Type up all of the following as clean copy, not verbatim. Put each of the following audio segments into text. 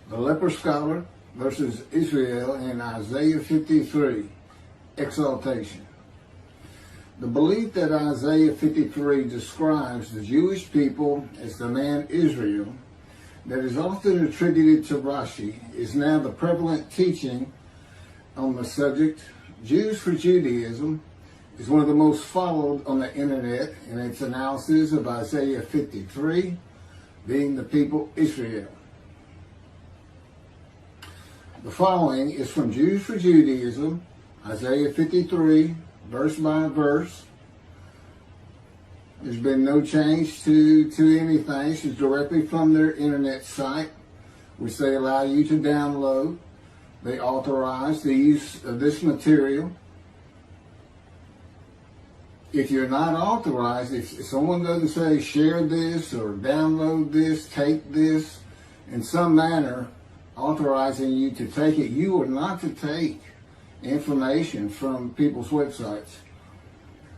The leper scholar versus Israel in Isaiah 53, exaltation. The belief that Isaiah 53 describes the Jewish people as the man Israel, that is often attributed to Rashi, is now the prevalent teaching on the subject. Jews for Judaism is one of the most followed on the internet in its analysis of Isaiah 53, being the people Israel. The following is from Jews for Judaism, Isaiah 53, verse by verse. There's been no change to anything. This is directly from their internet site, which they allow you to download. They authorize the use of this material. If you're not authorized, if someone doesn't say share this or download this, take this, in some manner authorizing you to take it, you are not to take information from people's websites.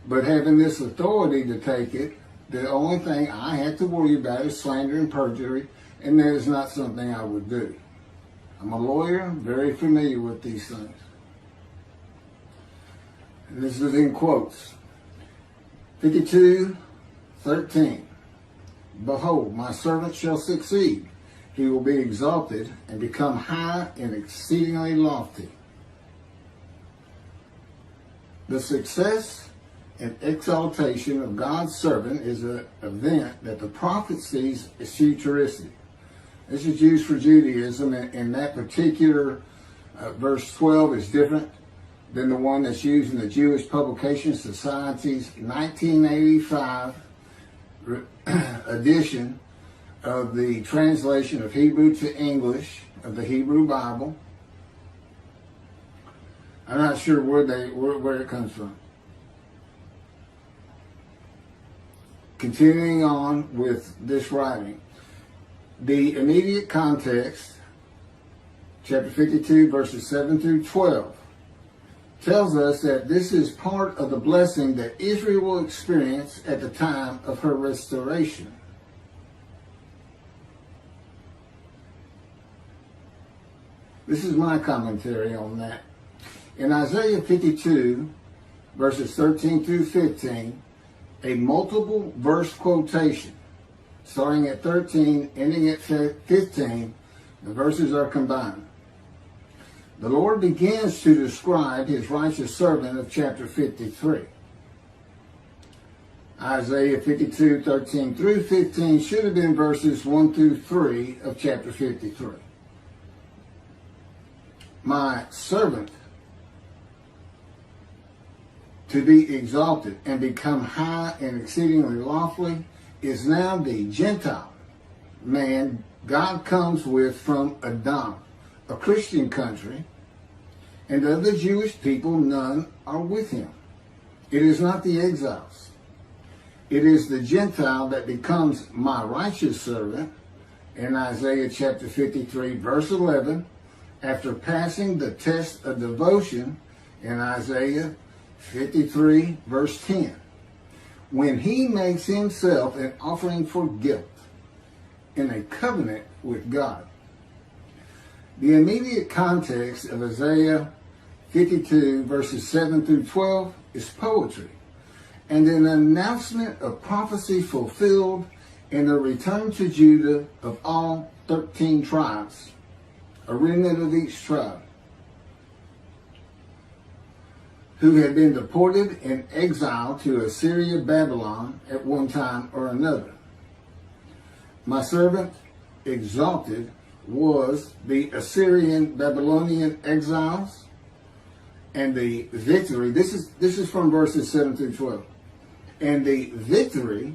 But having this authority to take it, the only thing I have to worry about is slander and perjury, and that is not something I would do. I'm a lawyer, very familiar with these things. And this is in quotes. 52:13. Behold, my servant shall succeed. He will be exalted and become high and exceedingly lofty. The success and exaltation of God's servant is an event that the prophet sees as futuristic. This is used for Judaism, and that particular verse 12 is different than the one that's used in the Jewish Publication Society's 1985 edition of the translation of Hebrew to English of the Hebrew Bible. I'm not sure where it comes from. Continuing on with this writing, the immediate context, chapter 52, verses 7 through 12, tells us that this is part of the blessing that Israel will experience at the time of her restoration. This is my commentary on that. In Isaiah 52, verses 13 through 15, a multiple verse quotation, starting at 13, ending at 15, the verses are combined. The Lord begins to describe his righteous servant of chapter 53. Isaiah 52, 13 through 15 should have been verses 1 through 3 of chapter 53. My servant to be exalted and become high and exceedingly lofty is now the Gentile man God comes with from Edom, a Christian country, and of the Jewish people none are with him. It is not the exiles. It is the Gentile that becomes my righteous servant in Isaiah chapter 53, verse 11, after passing the test of devotion in Isaiah 53, verse 10, when he makes himself an offering for guilt in a covenant with God. The immediate context of Isaiah 52, verses 7 through 12 is poetry and an announcement of prophecy fulfilled in the return to Judah of all 13 tribes, a remnant of each tribe, who had been deported in exile to Assyria, Babylon at one time or another. My servant exalted was the Assyrian Babylonian exiles, and the victory, this is from verses 7 through 12, and the victory